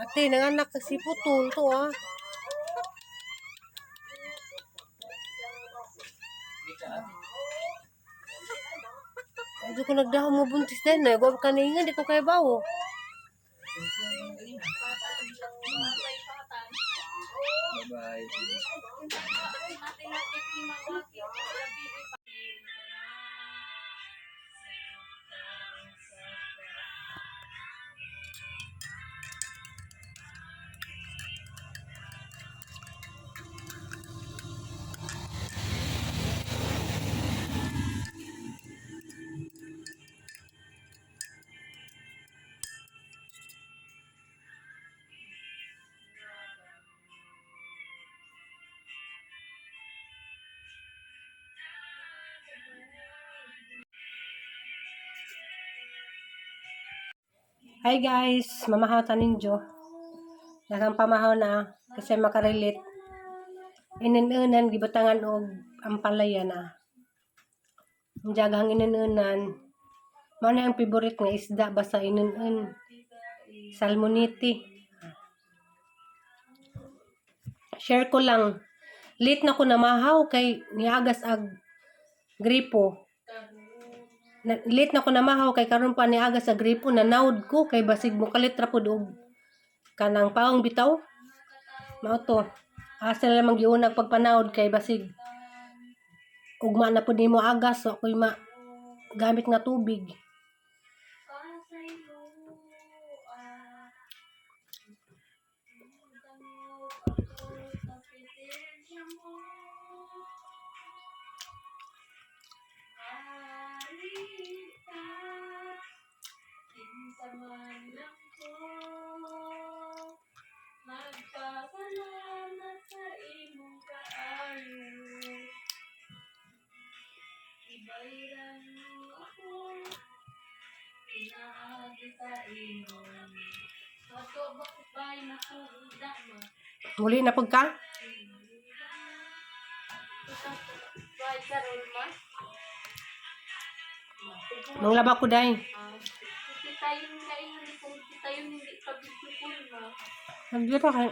Ate, nanganak kasi putol to ah. Ito ko nagdaho mo buntis din na. Huwag ka naingan, di ko kaya bawo. Bye-bye. Hi guys, mamahatan ninyo. Nakang pamahaw na kasi makarelate. Inununan, gibatangan og ampalaya na. Ang jaghang inununan. Mana ang favorite nga isda basta inunun. Salmoniti. Share ko lang. Late na ko namahaw kay niagas ag gripo. Late na ko namahaw kay karon pa niagas sa gripo na naud ko kay basig mo kalit ra pud og kanang paong bitaw. Mao to. Asa na lamang giunag pagpanaod kay basig ugma na pud nimo agas so ako'y gamit nga tubig. Magpasalamat sa imong kaayo. Ibayran mo ako. Pinaagi sa imo. Wato bakit bay na kuda ma. Muli na pud ka? Bay karon ma. Manglaba ko day. Kita yung kaingon kung kita yung hindi pabigpul ma. Nagdira kay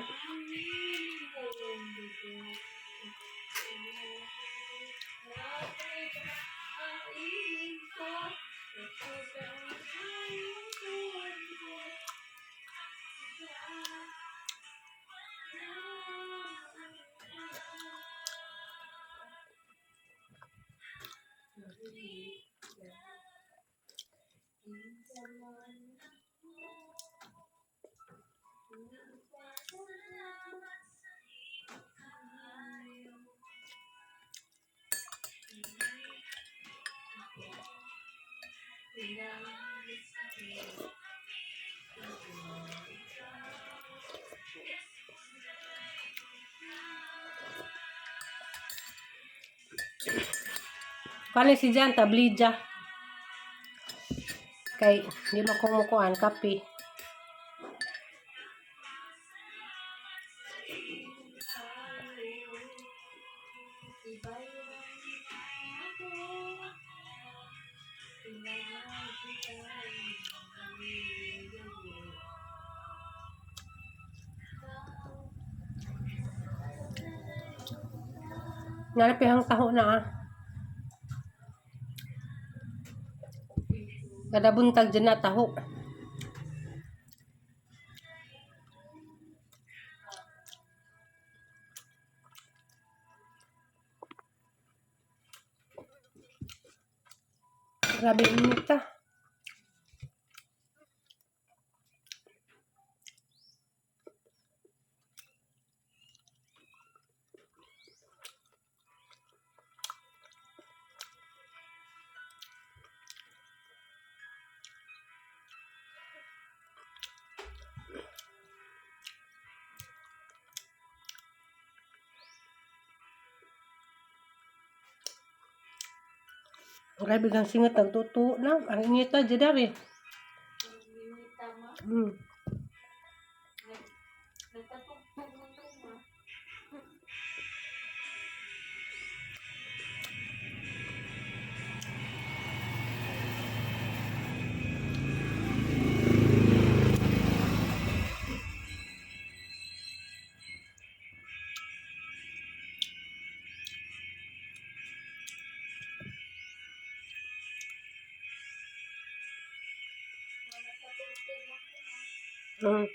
Kani si Jan tablidya. Kay di mo kumukuan kape. Narapihang taho na ah. Kada buntag dyan na taho. Grabe init ah. Grabe kang singat nagtuto na. Ang inita dyan dari. Nagpatugtog mo to ma. Mm.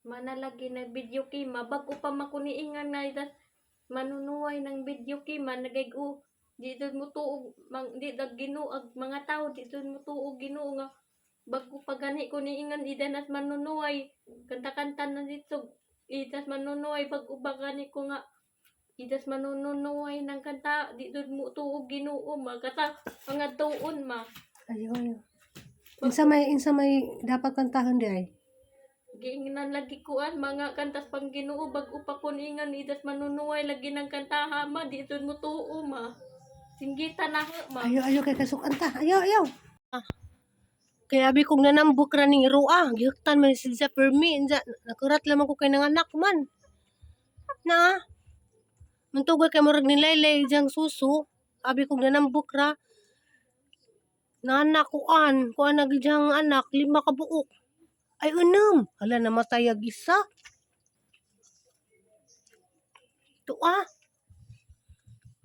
Manalagi na video kima bago pa makuniingan nga itas manunuway ng video kima nagaygo di doon mo tuog di dag ginuag mga tao di doon mo tuog Ginoo nga bago pa gani kuniingan idan at manunuway kanta-kanta na dito itas manunuway bago pa gani ko nga itas manunuway ng kanta di doon mo tuog Ginoo magkata mga tuon ma Ayun. Insa may dapat kantahan di ay. giingnan lagi kuan mga kantas pang Ginoo bag-o pa kuningan idas manunuway lagi ng kantaha ma dito mo tuo ma singgitan na ma Ayo kay kasuk anta. Ayo. Kaya abi kong nanambok ra ning ruah, gihuktan man si sa permi, nakurat lamang ko kay nanganak man. Na. Mantugol kay murag ni laylay jang susu, abi kong nanambok ra. Nanak kuan na gijang anak 5 ka buok. Ay unam, hala namatay ag isa. Tuwa.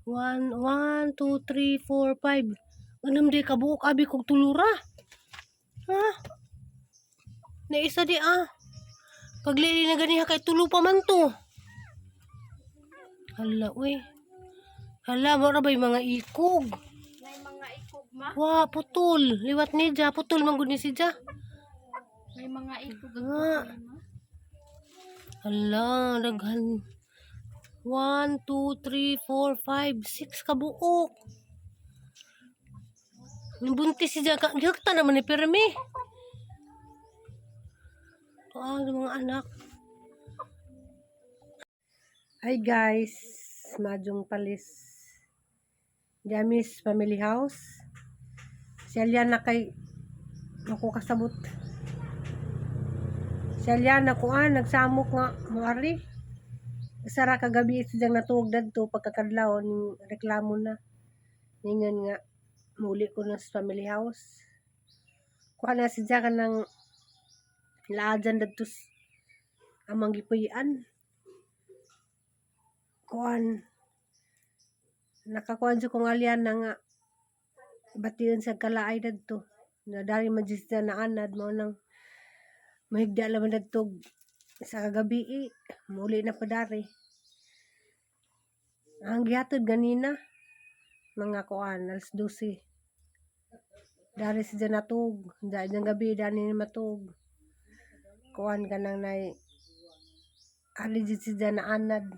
1, 2, 3, 4, 5. Unam di ka buok abi kong tulura. Ha? Na isa di Paglili na ganiha kay tulo pa man to. Hala, uy. Hala, mara ba'y mga ikog? may mga ikog ma Wa, putol. Liwat ni Ja. Putol man gud ni si Ja. may mga ikog Nga. Hala, daghan. 1, 2, 3, 4, 5, 6 ka buok. Nabuntis si Ja. Gihakta naman ni Permi. Mga anak. Hi guys. Majong palis. Jamis Family House. Si Aliana kay ako kasabot. Si Aliana nagsamok nga mari. Sara kagabi siyang natuog dadto pagkakadlaw ning reklamo na. Ningon nga muli ko na sa family house. Kuha na si Jaka ng laajan dadto amang gipuy-an. Nakakuan sa kong Aliana nga bation sa kalaay dadto. Na dari majista na anad mo nang mahigda laman dadto sa kagabi muli na padari. Ang gihatod ganina mga kuan alas 12. Dari si natug, dahil ng gabi dani ni matug. Kuan kanang nay aligid si na anad.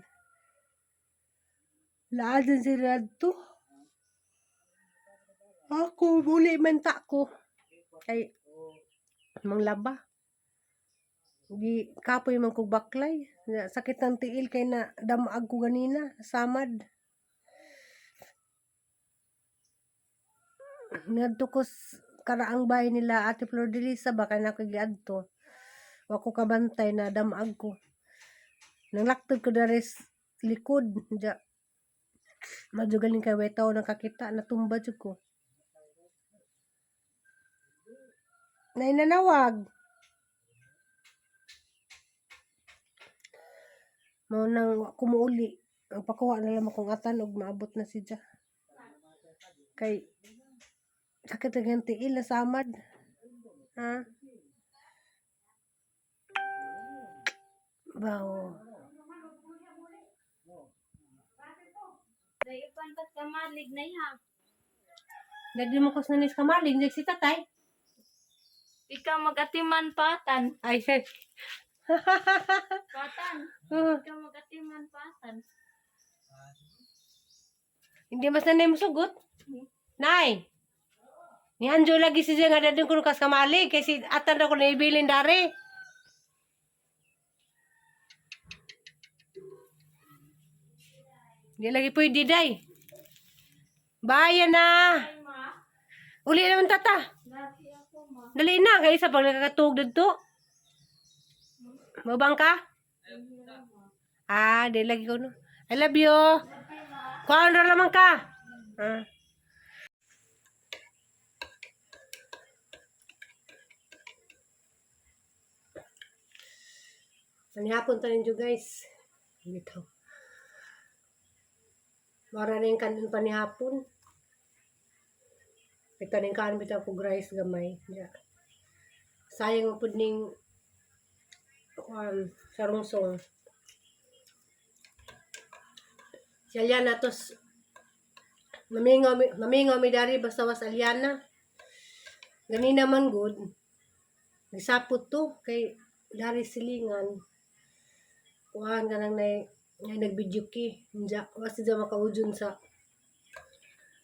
Laadan si radto. Ako muli menta ko kay manglaba. Gi kapoy man kog baklay. Sakit ng tiil kay na damag ko ganina, samad. Ngadto ko karaang bahay nila Ate Flor de Lisa baka na ko giadto. Wa ko kabantay na damag ko. Nanglaktod ko dari likod. Madyo galing kay wetaw nakakita natumba jud ko. Nay nanawag. Mao nang kumuuli. Ang pakuha na lang akong atan og maabot na si Ja. Kay sakit ang tiil na samad. Ha? Bao. Dahil pantas kamalig na ha Dagdi mo ko sa nanis kamaling si tatay. ikaw magatiman patan Ay, sir. patan Uh, ikaw magatiman patan hindi mas nanay mo sugot. Nay. Ni Anjo lagi si nga dadun ko kas kamalig kasi atan ako na ibilin dari. Di lagi pwede day. Bayan na. ay ma Uli naman tata. dati ako ma Dali na kay isa pag nakakatug dito. Mabang ka? Di lagi ko no. I love you. Kuhaan ra naman ka. Manihapon tanin jo guys. Bitaw. Mara rin kanin panihapon. Pitanin kaan bitaw ko rice gamay. Ya. Sayang pud ning sarungsong. Si Aliana tos mamingaw mi dari basta was Aliana. Ganina man good. Nagsapot to kay dari silingan. Kuhaan ka nang nay nagbidyo ki. Wasi dyan makaujon sa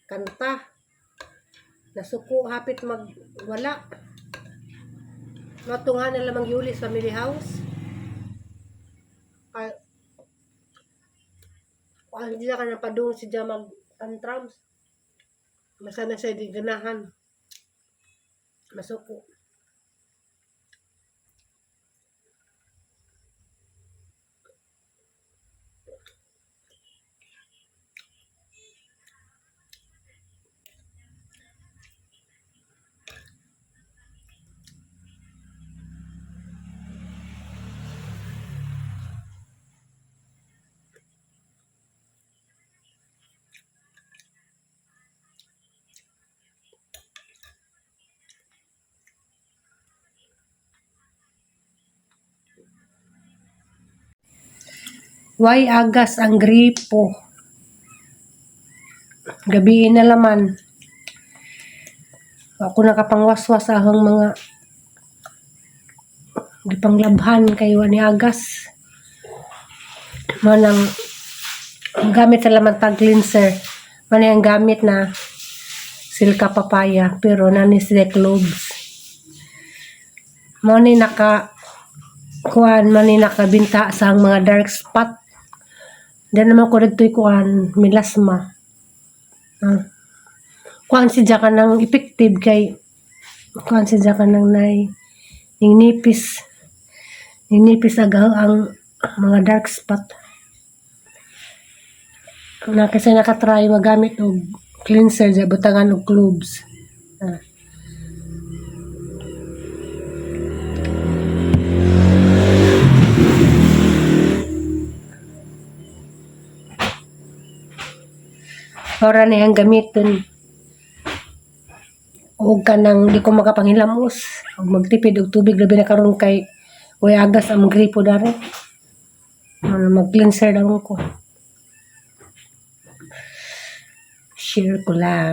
kanta. Nasuko hapit magwala. Matungan na lamang Yulis Family House. Hindi na ka napadung si dyan mag-tantrums. Masana siya di ganahan. Masuko. Why agas ang gripo? Gabiin na laman. Ako nakapangwaswas ahang mga gipanglabhan kayo ni agas. Manang gamit sa laman tag cleanser. Manang ang gamit na silka papaya pero nani sila cloves. Mani mani nakabinta sa mga dark spot. Diyan naman ko nagtoy milasma. Kuan si Jaka ng effective kay kuan si Jaka ng yung nipis agaw ang mga dark spot. Kasi nakatry magamit og cleanser dyan, butangan og cloves. Ora na yung gamitin. Huwag ka nang di ko makapanghilamos. Huwag magtipid og tubig. Labi na karon kay way agas ang gripo dari. Mag-cleanser lang ko. Share ko lang.